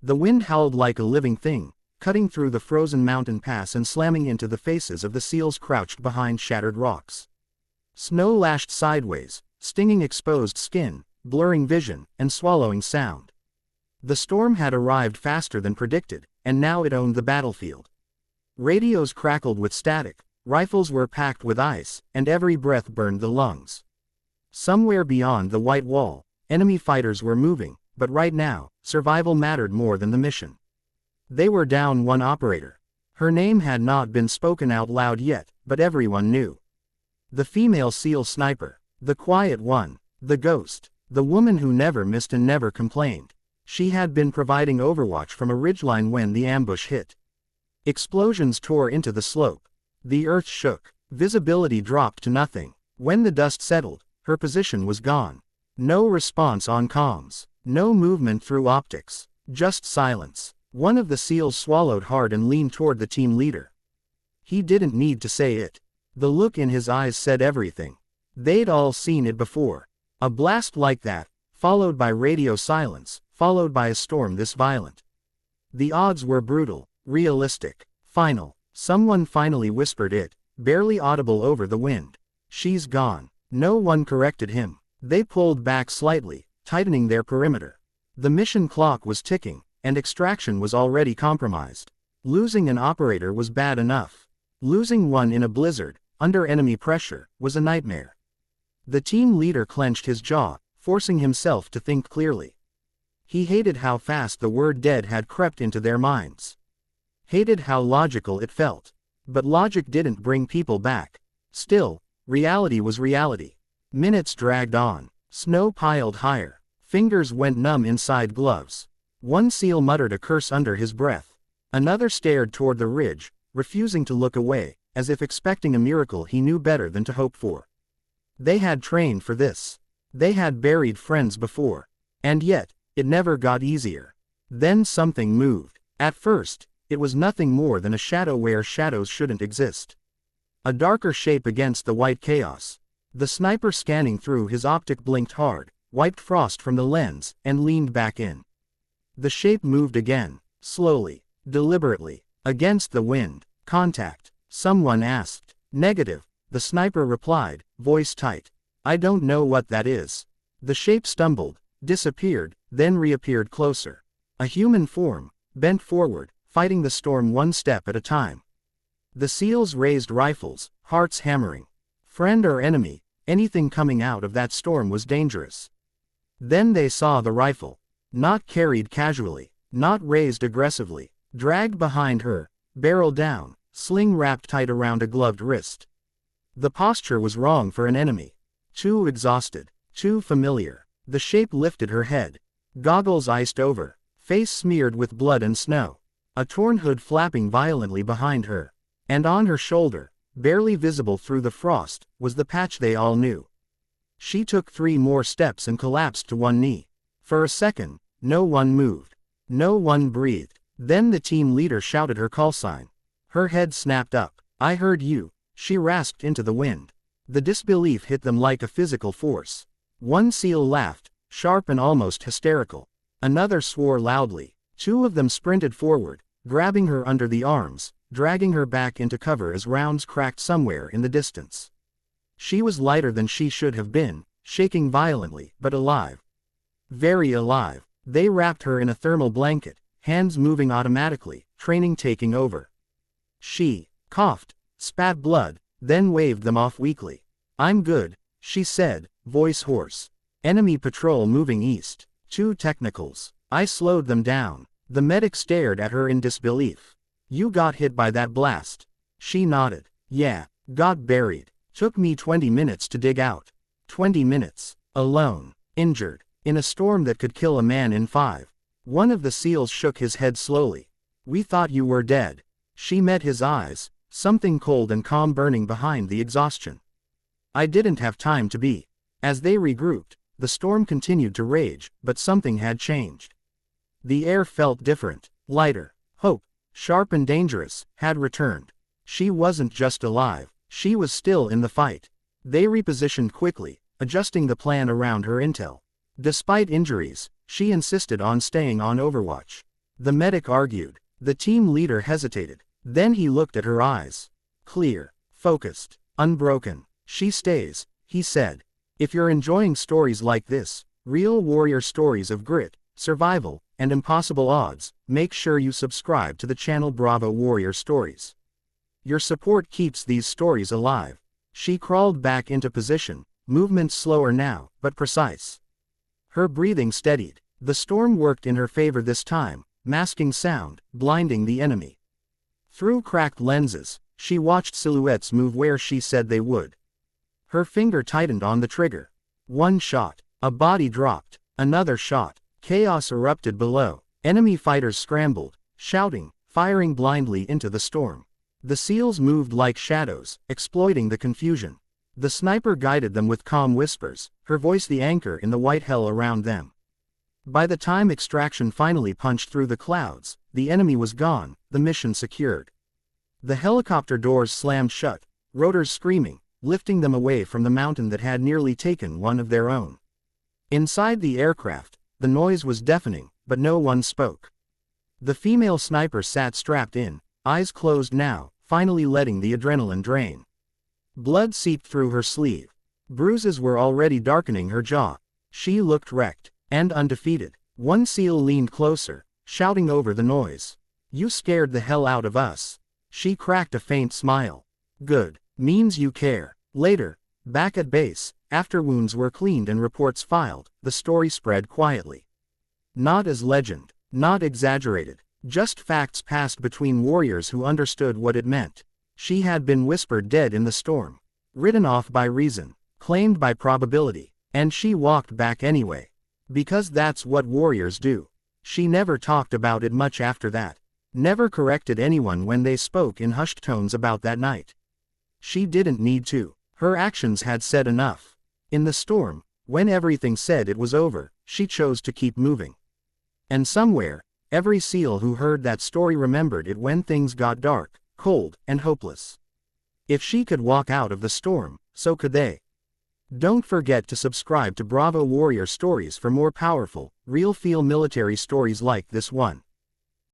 The wind howled like a living thing, cutting through the frozen mountain pass and slamming into the faces of the seals crouched behind shattered rocks. Snow lashed sideways, stinging exposed skin, blurring vision, and swallowing sound. The storm had arrived faster than predicted, and now it owned the battlefield. Radios crackled with static, rifles were packed with ice, and every breath burned the lungs. Somewhere beyond the white wall, enemy fighters were moving, but right now, survival mattered more than the mission. They were down one operator. Her name had not been spoken out loud yet, but everyone knew. The female SEAL sniper, the quiet one, the ghost, the woman who never missed and never complained. She had been providing overwatch from a ridgeline when the ambush hit. Explosions tore into the slope. The earth shook. Visibility dropped to nothing. When the dust settled, her position was gone. No response on comms. No movement through optics. Just silence. One of the SEALs swallowed hard and leaned toward the team leader. He didn't need to say it. The look in his eyes said everything. They'd all seen it before. A blast like that, followed by radio silence, followed by a storm this violent. The odds were brutal, realistic, final. Someone finally whispered it, barely audible over the wind. She's gone. No one corrected him. They pulled back slightly, tightening their perimeter. The mission clock was ticking, and extraction was already compromised. Losing an operator was bad enough. Losing one in a blizzard, under enemy pressure, was a nightmare. The team leader clenched his jaw, forcing himself to think clearly. He hated how fast the word dead had crept into their minds. Hated how logical it felt. But logic didn't bring people back. Still, reality was reality. Minutes dragged on. Snow piled higher. Fingers went numb inside gloves. One SEAL muttered a curse under his breath. Another stared toward the ridge, refusing to look away, as if expecting a miracle he knew better than to hope for. They had trained for this. They had buried friends before. And yet, it never got easier. Then something moved. At first, it was nothing more than a shadow where shadows shouldn't exist. A darker shape against the white chaos. The sniper scanning through his optic blinked hard, wiped frost from the lens, and leaned back in. The shape moved again, slowly, deliberately, against the wind. Contact, someone asked. Negative, the sniper replied, voice tight. I don't know what that is. The shape stumbled, disappeared, then reappeared closer. A human form, bent forward, fighting the storm one step at a time. The SEALs raised rifles, hearts hammering. Friend or enemy, anything coming out of that storm was dangerous. Then they saw the rifle. Not carried casually, not raised aggressively, dragged behind her, barrel down, sling wrapped tight around a gloved wrist. The posture was wrong for an enemy. Too exhausted, too familiar. The shape lifted her head. Goggles iced over, face smeared with blood and snow. A torn hood flapping violently behind her. And on her shoulder, barely visible through the frost, was the patch they all knew. She took 3 more steps and collapsed to one knee. For a second, no one moved. No one breathed. Then the team leader shouted her call sign. Her head snapped up. I heard you, she rasped into the wind. The disbelief hit them like a physical force. One SEAL laughed, sharp and almost hysterical. Another swore loudly. 2 of them sprinted forward, grabbing her under the arms, dragging her back into cover as rounds cracked somewhere in the distance. She was lighter than she should have been, shaking violently, but alive. Very alive. They wrapped her in a thermal blanket, hands moving automatically, training taking over. She coughed, spat blood, then waved them off weakly. I'm good, she said, voice hoarse. Enemy patrol moving east. 2 technicals. I slowed them down. The medic stared at her in disbelief. You got hit by that blast. She nodded. Yeah, got buried. Took me 20 minutes to dig out. 20 minutes. Alone. Injured. In a storm that could kill a man in 5. One of the SEALs shook his head slowly. We thought you were dead. She met his eyes, something cold and calm burning behind the exhaustion. I didn't have time to be. As they regrouped, the storm continued to rage, but something had changed. The air felt different, lighter. Hope, sharp and dangerous, had returned. She wasn't just alive, she was still in the fight. They repositioned quickly, adjusting the plan around her intel. Despite injuries, she insisted on staying on Overwatch. The medic argued. The team leader hesitated. Then he looked at her eyes. Clear, focused, unbroken. She stays, he said. If you're enjoying stories like this, real warrior stories of grit, survival, and impossible odds, make sure you subscribe to the channel Bravo Warrior Stories. Your support keeps these stories alive. She crawled back into position, movements slower now, but precise. Her breathing steadied. The storm worked in her favor this time, masking sound, blinding the enemy. Through cracked lenses, she watched silhouettes move where she said they would. Her finger tightened on the trigger. One shot. A body dropped. Another shot. Chaos erupted below. Enemy fighters scrambled, shouting, firing blindly into the storm. The SEALs moved like shadows, exploiting the confusion. The sniper guided them with calm whispers, her voice the anchor in the white hell around them. By the time extraction finally punched through the clouds, the enemy was gone, the mission secured. The helicopter doors slammed shut, rotors screaming, lifting them away from the mountain that had nearly taken one of their own. Inside the aircraft, the noise was deafening, but no one spoke. The female sniper sat strapped in, eyes closed now, finally letting the adrenaline drain. Blood seeped through her sleeve. Bruises were already darkening her jaw. She looked wrecked, and undefeated. One SEAL leaned closer, shouting over the noise. "You scared the hell out of us." She cracked a faint smile. "Good. Means you care." Later, back at base, after wounds were cleaned and reports filed, the story spread quietly. Not as legend, not exaggerated, just facts passed between warriors who understood what it meant. She had been whispered dead in the storm, written off by reason, claimed by probability, and she walked back anyway. Because that's what warriors do. She never talked about it much after that. Never corrected anyone when they spoke in hushed tones about that night. She didn't need to. Her actions had said enough. In the storm, when everything said it was over, she chose to keep moving. And somewhere, every SEAL who heard that story remembered it when things got dark, cold, and hopeless. If she could walk out of the storm, so could they. Don't forget to subscribe to Bravo Warrior Stories for more powerful, real-feel military stories like this one.